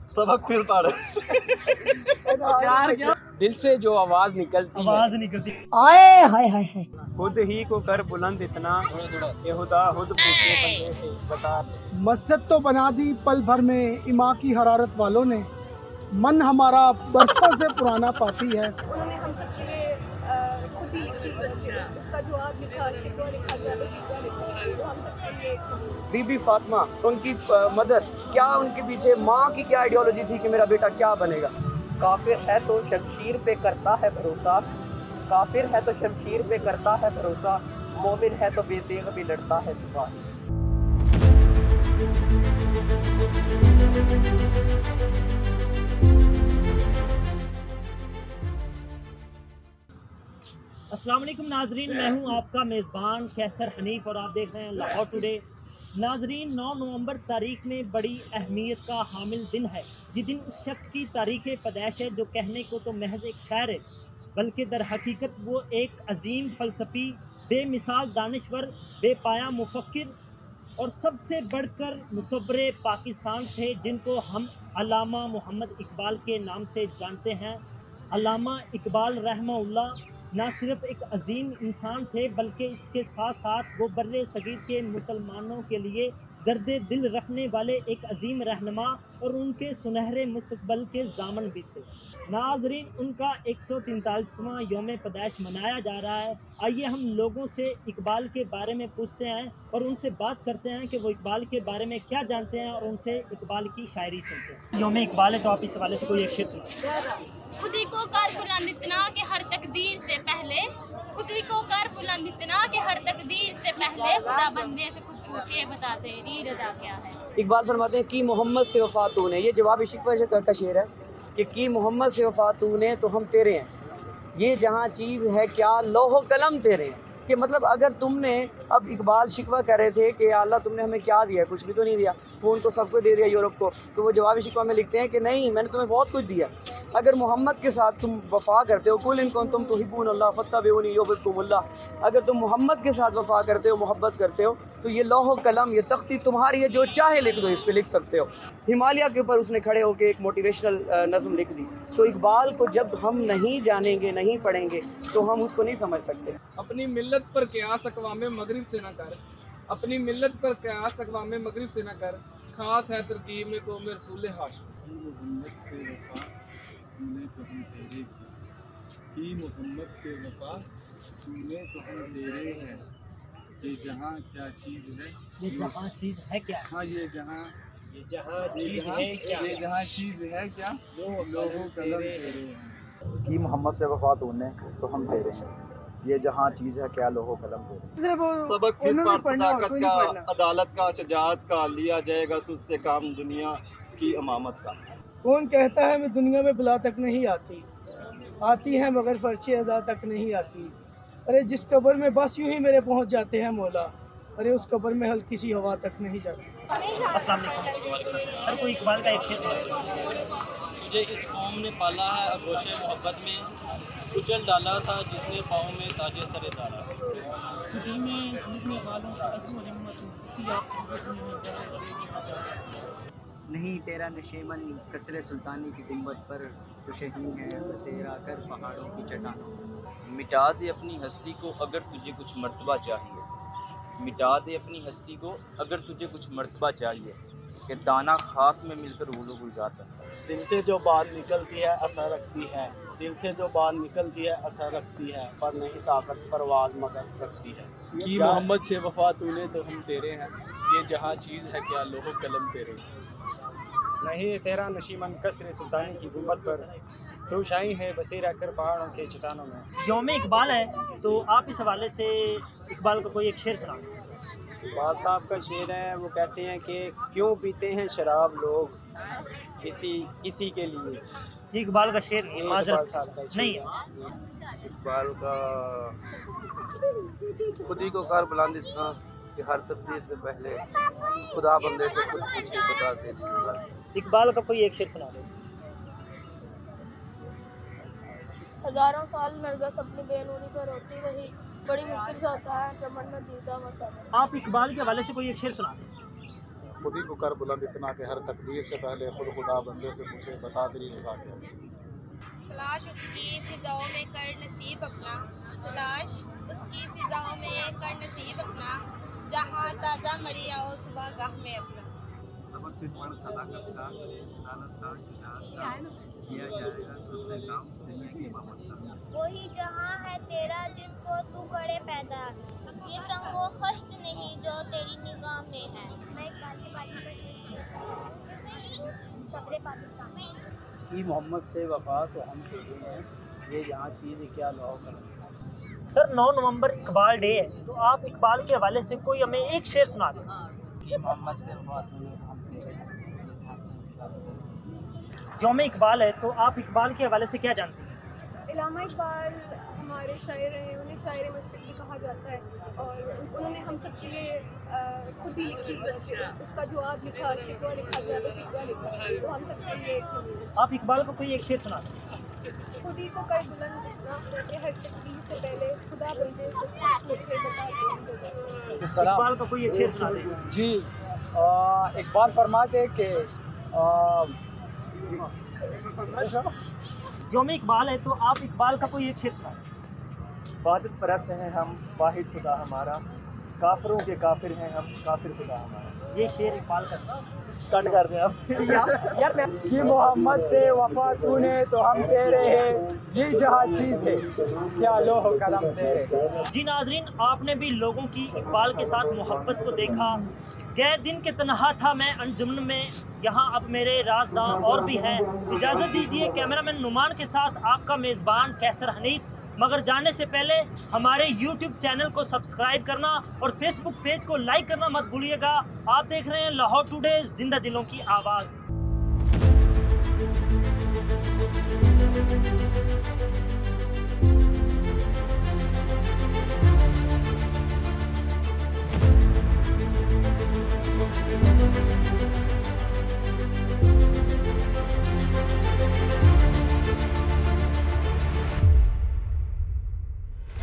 सबक फिर पढ़े। दिल से जो आवाज निकलती आए हाय हाय हाय। खुद ही को कर बुलंद इतना ये खुदा खुद पूछे बंदे से बता। मस्जिद तो बना दी पल भर में इमां की हरारत वालों ने, मन हमारा बरसों से पुराना पापी है। उन्होंने हम सबके लिए खुद ही लिखी, उसका जवाब लिखा, शिकवा लिखा, शिकवा लिखा, जो हम सबके लिए। बीबी फातिमा, उनकी मदर, क्या उनके पीछे माँ की क्या आइडियोलॉजी थी कि मेरा बेटा क्या बनेगा। काफिर है तो शमशीर पे करता है भरोसा, काफिर है तो शमशीर पे करता है भरोसा, मोमिन है तो बेतेग भी लड़ता है सुबह। अस्सलाम वालेकुम नाजरीन, मैं हूं आपका मेज़बान कैसर हनीफ और आप देख रहे हैं लाहौर टुडे। नाजरीन, 9 नवंबर तारीख में बड़ी अहमियत का हामिल दिन है। ये दिन उस शख्स की तारीख़ पैदाइश है जो कहने को तो महज एक शायर है, बल्कि दर हकीकत वो एक अजीम फ़लसफ़ी, बेमिसाल दानिश्वर, बेपाया मुफक्किर और सबसे बढ़कर मुसव्विर पाकिस्तान थे, जिनको हम अल्लामा मोहम्मद इकबाल के नाम से जानते हैं। अल्लामा इकबाल रहमहुल्लाह ना सिर्फ एक अजीम इंसान थे, बल्कि इसके साथ साथ वो बर्रे सगीर के मुसलमानों के लिए दर्द दिल रखने वाले एक अजीम रहनुमा और उनके सुनहरे मुस्तकबल के ज़ामन भी थे। नाजरीन, उनका 143वां यौम पैदाइश मनाया जा रहा है। आइए हम लोगों से इकबाल के बारे में पूछते हैं और उनसे बात करते हैं कि वो इकबाल के बारे में क्या जानते हैं और उनसे इकबाल की शायरी सुनते हैं। यौम इकबाल है तो आप इस हवाले से कोई एक शेर सुनाएं। खुदी को कर बुलंद इतना कि हर तकदीर से पहले, खुदी को कर बुलंद इतना कि हर तकदीर से पहले, खुदा बंदे से खुद पूछे बता तेरी रज़ा क्या है। इकबाल फरमाते हैं कि मोहम्मद से वफा तूने, ये जवाब इश्क का शेर है कि मोहम्मद से वफा तूने तो हम तेरे हैं, ये जहाँ चीज़ है क्या लोहो कलम तेरे हैं। कि मतलब अगर तुमने, अब इकबाल शिकवा कर रहे थे कि अल्लाह तुमने हमें क्या दिया, कुछ भी तो नहीं दिया, वो उनको सबको दे दिया यूरोप को, तो वो जवाब शिकवा में लिखते हैं कि नहीं, मैंने तुम्हें बहुत कुछ दिया। अगर मोहम्मद के साथ तुम वफ़ा करते हो, कुल इनको तुम तुहिब्बून अल्लाह फत्तबिऊनी युहब्बुकुमुल्लाह, अगर तुम मोहम्मद के साथ वफ़ा करते हो, मोहब्बत करते हो, तो ये लौह कलम, ये तख्ती तुम्हारी है, जो चाहे लिख दो, इस पर लिख सकते हो। हिमालय के ऊपर उसने खड़े होकर एक मोटिवेशनल नज़म लिख दी। तो इकबाल को जब हम नहीं जानेंगे, नहीं पढ़ेंगे, तो हम उसको नहीं समझ सकते। अपनी मिल्लत पर क़यास अक़वाम मगरिब से न कर, अपनी मिल्लत पर क़यास अक़वाम मगरिब से न कर, खास है तरकीब में कौम रसूल हाशिम। मोहम्मद से वफा तूने तो हम तेरे हैं, ये जहाँ क्या चीज़ है, ये जहाँ चीज़ है क्या, हाँ ये जहाँ चीज़ है क्या, ये जहाँ चीज़ है क्या, लोगों कलम तेरे हैं। कि मोहम्मद से वफा तूने तो हम तेरे हैं, ये जहाँ चीज़ है क्या लोहो कलम तेरे। सबक फिर पढ़, सदाकत का, अदालत का, शजाअत का, लिया जाएगा तुझसे काम दुनिया की अमामत का। कौन कहता है मैं दुनिया में बुला तक नहीं आती, आती है मगर फर्शे अदा तक नहीं आती। अरे जिस कब्र में बस यूं ही मेरे पहुंच जाते हैं मौला, अरे उस कब्र में हल्की सी हवा तक नहीं जाती। अस्सलाम वालेकुम सर, कोई इकबाल का एक शेर सुनाइए। मुझे इस कौम ने पाला है आगोश मोहब्बत में, कुचल डाला था जिसने पाँव में ताजे सरे डाला। नहीं तेरा नशेमन कसरे सुल्तानी की गुंबद पर, तो शहीन है बसेरा कर पहाड़ों की चट्टानों में। मिटा दे अपनी हस्ती को अगर तुझे कुछ मर्तबा चाहिए, मिटा दे अपनी हस्ती को अगर तुझे कुछ मर्तबा चाहिए, कि दाना खाक में मिलकर वुलू गुल जाता है। दिल से जो बात निकलती है असर रखती है, दिल से जो बात निकलती है असर रखती है, पर नहीं ताकत परवाज़ मगर रखती है। कि मोहम्मद से वफा तूने तो हम तेरे हैं, ये जहाँ चीज़ है क्या लोहो कलम तेरे। नहीं तेरा नशीमन कसरे सुल्तानी की गुंबद पर, तो शाही है बसेरा कर पहाड़ों के चट्टानों में। यौम इकबाल है तो आप इस हवाले से इकबाल का कोई एक शेर सुना। इकबाल साहब का शेर है, वो कहते हैं कि क्यों पीते हैं शराब लोग किसी के लिए। ये इकबाल का शेर नहीं है, माजरत नहीं है। इकबाल का खुदी को कर बुलंद इतना कि हर तकदीर से पहले, खुदा बंदे से खुद पूछे बता तेरी। इकबाल का कोई एक शेर सुना दो। हजारों साल नरगिस अपनी बेनूनी पर रोती रही, बड़ी मुश्किल से होता है चमन में दीदा मत। आप इकबाल के हवाले से कोई एक शेर सुना दें। खुद ही को कर बुलंद इतना कि हर तकदीर से पहले खुद खुदा बंदे से पूछे बता तेरी रज़ा क्या है। तलाश उसकी फिजाओं में कर नसीब अपना, तलाश उसकी फिजाओं में कर नसीब अपना, जहाँ ताज़ा मरी आओ सुबह गाह में अपना। सबक फिर पढ़ सदाकत का, अदालत का, शुजाअत का, किया जाएगा तुझसे काम दुनिया की इमामत का। वही जहाँ है तेरा जिसको तू करे पैदा, ये संग वो खश्त नहीं जो तेरी निगाह में है। मैं सब्रे पाकिस्तान ई मोहम्मद से वफा तो हम तेरे हैं, ये जहाँ चीज़ क्या लौह कलम। सर 9 नवंबर इकबाल डे है, तो आप इकबाल के हवाले से कोई हमें एक शेर सुना दें। मोहम्मद से वफा तूने तो हम तेरे हैं, ये जहाँ चीज़ क्या लौह कलम। यौम इकबाल है, तो आप इकबाल के हवाले से क्या जानते हैं? इलामा इकबाल हमारे शायर हैं, उन्हें शायर मशरक़ भी कहा जाता है और उन्होंने हम सब के लिए खुद ही लिखी, उसका जवाब लिखा, शिकवा लिखा, जवाब शिकवा लिखा, तो हम सब के लिए आप इकबाल को कोई एक शेर सुना दें। खुद ही को कर बुलंद इतना कि हर तकदीर से पहले खुदा बंदे से पूछे बता दे। इकबाल को कोई एक शेर सुना दें। जी, इकबाल फरमाते कि यौम इकबाल है, तो आप इकबाल का कोई एक शेर सुना दें। इबादत परस्त हैं हम, वाहिद खुदा हमारा, काफिरों के काफिर हैं हम, काफिर खुदा हमारा। ये शेर इकबाल का कट कर दें आप। यार कि मोहम्मद से वफा तूने तो हम तेरे हैं, ये जहाँ चीज़ है क्या लोह कलम तेरे। जी नाजरीन, आपने भी लोगों की इकबाल के साथ मोहब्बत को देखा। गए दिन के तन्हा था मैं अंजुमन में, यहाँ अब मेरे राज़दार और भी हैं। इजाज़त दीजिए कैमरामैन नुमान के साथ आपका मेज़बान कैसर हनीफ। मगर जाने से पहले हमारे YouTube चैनल को सब्सक्राइब करना और Facebook पेज को लाइक करना मत भूलिएगा। आप देख रहे हैं लाहौर टुडे, जिंदा दिलों की आवाज़।